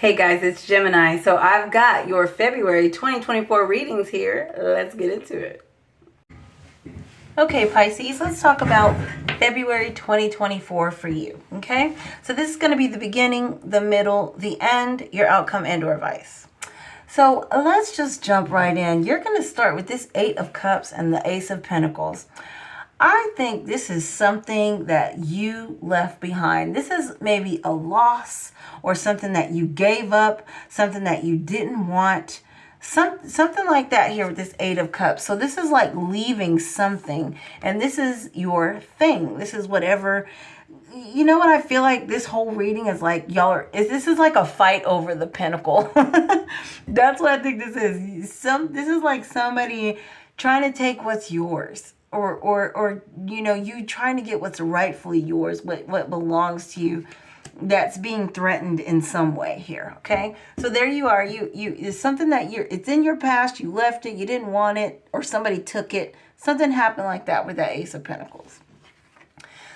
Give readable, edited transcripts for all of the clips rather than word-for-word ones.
Hey guys, it's Gemini. So I've got your February 2024 readings here. Let's get into it. Okay, Pisces, let's talk about February 2024 for you, okay? So this is going to be the beginning, the middle, the end, your outcome, and or advice. So let's just jump right in. You're going to start with this Eight of Cups and the Ace of Pentacles. I think this is something that you left behind. This is maybe a loss or something that you gave up, something that you didn't want, something like that here with this Eight of Cups. So this is like leaving something, and this is your thing. This is whatever. You know what I feel like this whole reading is like, this is like a fight over the pentacle. That's what I think this is. This is like somebody trying to take what's yours. Or you know, you trying to get what's rightfully yours, what belongs to you, that's being threatened in some way here. Okay, so there you are. You it's something that it's in your past. You left it. You didn't want it, or somebody took it. Something happened like that with that Ace of Pentacles.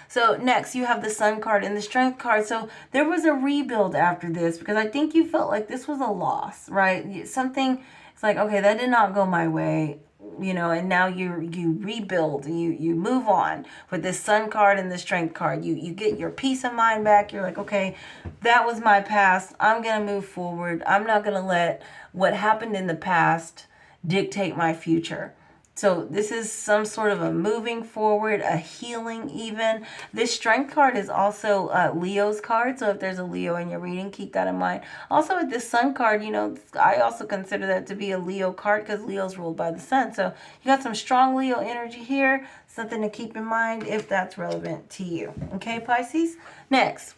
So next you have the Sun card and the Strength card. So there was a rebuild after this, because I think you felt like this was a loss, right? Something, it's like, okay, that did not go my way. You know, and now you rebuild, you move on with this Sun card and the Strength card. You get your peace of mind back. You're like, okay, that was my past. I'm going to move forward. I'm not going to let what happened in the past dictate my future. So this is some sort of a moving forward, a healing even. This Strength card is also Leo's card. So if there's a Leo in your reading, keep that in mind. Also with this Sun card, you know, I also consider that to be a Leo card because Leo's ruled by the Sun. So you got some strong Leo energy here. Something to keep in mind if that's relevant to you. Okay, Pisces? Next.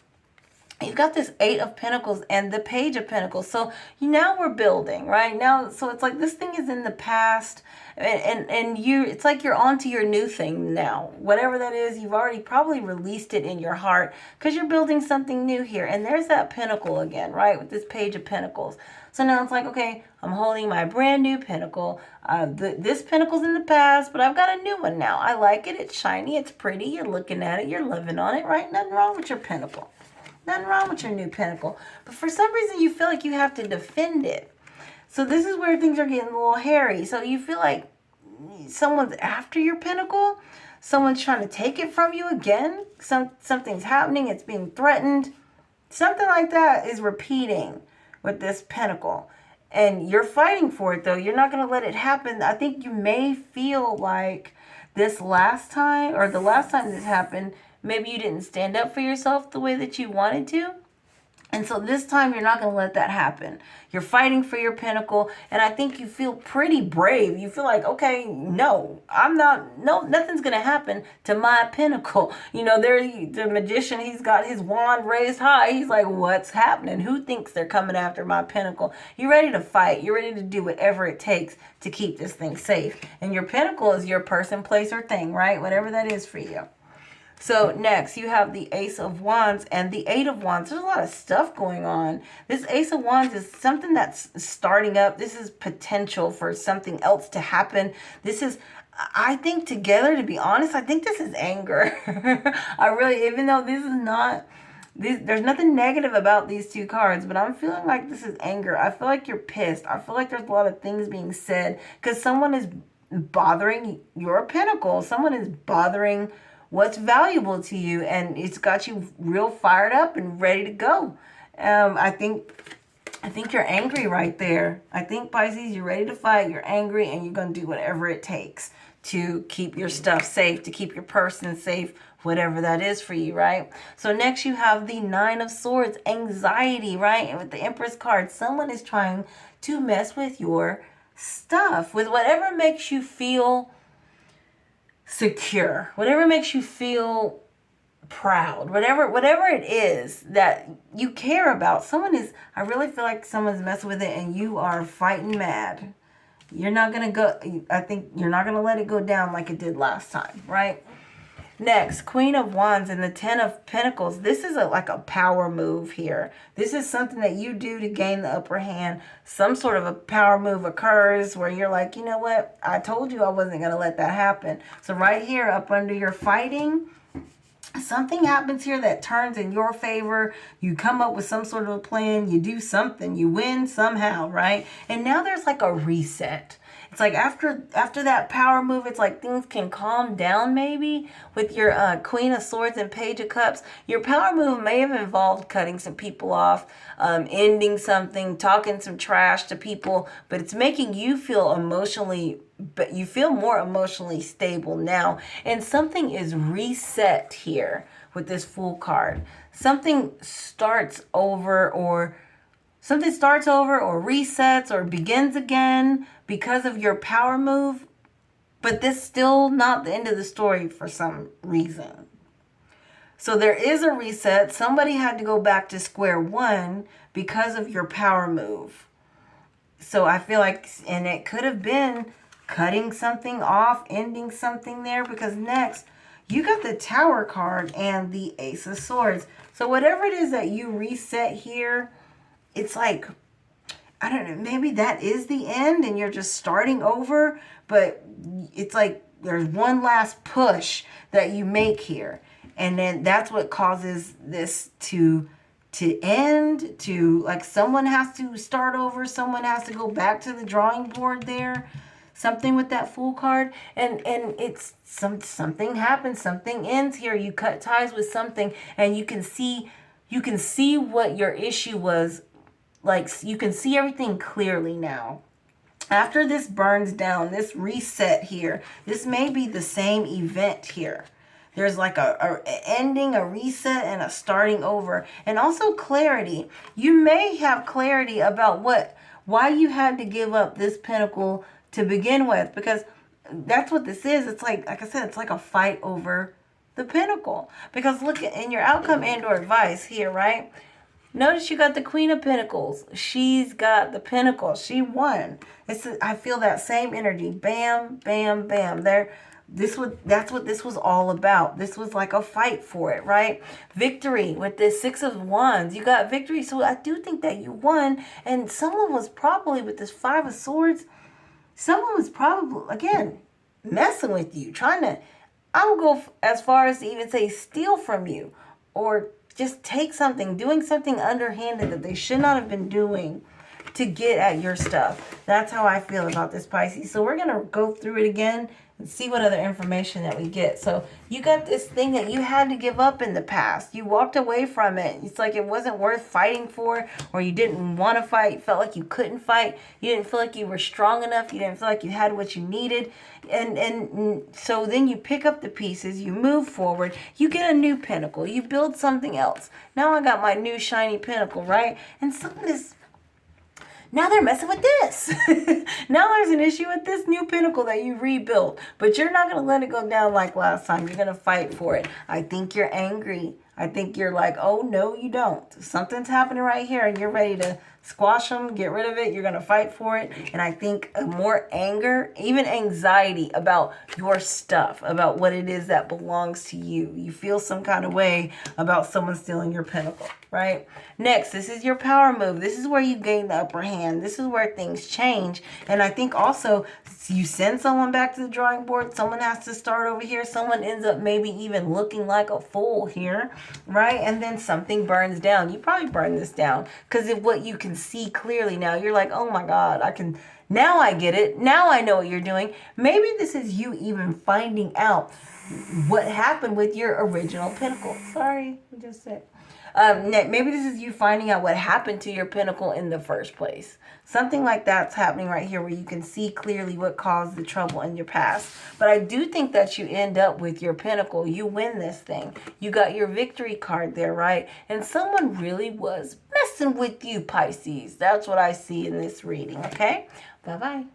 You've got this Eight of Pentacles and the Page of Pentacles. So now we're building, right? Now, so it's like this thing is in the past, and it's like you're on to your new thing now. Whatever that is, you've already probably released it in your heart because you're building something new here. And there's that Pentacle again, right? With this Page of Pentacles. So now it's like, okay, I'm holding my brand new Pentacle. This Pentacle's in the past, but I've got a new one now. I like it. It's shiny. It's pretty. You're looking at it. You're loving on it, right? Nothing wrong with your Pentacle. Nothing wrong with your new Pentacle. But for some reason, you feel like you have to defend it. So this is where things are getting a little hairy. So you feel like someone's after your Pentacle. Someone's trying to take it from you again. Something's happening. It's being threatened. Something like that is repeating with this Pentacle. And you're fighting for it, though. You're not going to let it happen. I think you may feel like this last time, or the last time this happened, maybe you didn't stand up for yourself the way that you wanted to. And so this time you're not going to let that happen. You're fighting for your Pentacle. And I think you feel pretty brave. You feel like, okay, no, nothing's going to happen to my Pentacle. You know, the magician, he's got his wand raised high. He's like, what's happening? Who thinks they're coming after my Pentacle? You're ready to fight. You're ready to do whatever it takes to keep this thing safe. And your Pentacle is your person, place, or thing, right? Whatever that is for you. So next, you have the Ace of Wands and the Eight of Wands. There's a lot of stuff going on. This Ace of Wands is something that's starting up. This is potential for something else to happen. This is, I think together, to be honest, I think this is anger. Even though this is not, there's nothing negative about these two cards, but I'm feeling like this is anger. I feel like you're pissed. I feel like there's a lot of things being said because someone is bothering your Pentacle. Someone is bothering what's valuable to you, and it's got you real fired up and ready to go. I think you're angry right there. I think, Pisces, you're ready to fight. You're angry, and you're going to do whatever it takes to keep your stuff safe, to keep your person safe, whatever that is for you, right? So next you have the Nine of Swords, anxiety, right? And with the Empress card, someone is trying to mess with your stuff, with whatever makes you feel secure, whatever makes you feel proud, whatever it is that you care about. I really feel like someone's messing with it and you are fighting mad. You're not going to go, I think you're not going to let it go down like it did last time, right? Next, Queen of Wands and the Ten of Pentacles. This is like a power move here. This is something that you do to gain the upper hand. Some sort of a power move occurs where you're like, you know what? I told you I wasn't going to let that happen. So right here up under your fighting, something happens here that turns in your favor. You come up with some sort of a plan. You do something. You win somehow, right? And now there's like a reset. It's like after that power move, it's like things can calm down maybe with your Queen of Swords and Page of Cups. Your power move may have involved cutting some people off, ending something, talking some trash to people, but it's making you feel emotionally, but you feel more emotionally stable now. And something is reset here with this Fool card. Something starts over or resets or begins again because of your power move, but this still not the end of the story for some reason. So there is a reset. Somebody had to go back to square one because of your power move. So I feel like, and it could have been cutting something off, ending something there, because next you got the Tower card and the Ace of Swords. So whatever it is that you reset here, it's like, I don't know, maybe that is the end and you're just starting over, but it's like there's one last push that you make here. And then that's what causes this to end, to like someone has to start over, someone has to go back to the drawing board there. Something with that Fool card, and it's something happens, something ends here. You cut ties with something, and you can see what your issue was. Like, you can see everything clearly now. After this burns down, this reset here, this may be the same event here. There's like a ending, a reset, and a starting over. And also clarity. You may have clarity about why you had to give up this pentacle to begin with, because that's what this is. It's like I said, it's like a fight over the pentacle. Because look at in your outcome and or advice here, right? Notice you got the Queen of Pentacles. She's got the Pentacle. She won. I feel that same energy. Bam, bam, bam. That's what this was all about. This was like a fight for it, right? Victory with this Six of Wands. You got victory. So I do think that you won. And someone was probably with this Five of Swords. Someone was probably, again, messing with you. Trying to, I would go as far as to even say steal from you. Or just take something, doing something underhanded that they should not have been doing to get at your stuff. That's how I feel about this, Pisces. So we're going to go through it again and see what other information that we get. So you got this thing that you had to give up in the past. You walked away from it. It's like it wasn't worth fighting for, or you didn't want to fight. You felt like you couldn't fight. You didn't feel like you were strong enough. You didn't feel like you had what you needed. And so then you pick up the pieces, you move forward, you get a new pinnacle, you build something else. Now I got my new shiny pinnacle, right? And something is, now they're messing with this. Now there's an issue with this new pinnacle that you rebuilt, but you're not going to let it go down like last time. You're going to fight for it. I think you're angry. I think you're like, oh, no, you don't. Something's happening right here and you're ready to squash them, get rid of it. You're going to fight for it. And I think more anger, even anxiety about your stuff, about what it is that belongs to you. You feel some kind of way about someone stealing your pinnacle, right? Next, this is your power move. This is where you gain the upper hand. This is where things change. And I think also you send someone back to the drawing board. Someone has to start over here. Someone ends up maybe even looking like a fool here, right? And then something burns down. You probably burn this down because of what you can see clearly now. You're like, oh my God, now I get it. Now I know what you're doing. Maybe this is you even finding out what happened with your original pinnacle. Sorry, I just said. Maybe this is you finding out what happened to your pinnacle in the first place. Something like that's happening right here where you can see clearly what caused the trouble in your past. But I do think that you end up with your pinnacle. You win this thing. You got your victory card there, right? And someone really was messing with you, Pisces. That's what I see in this reading, okay? Bye-bye.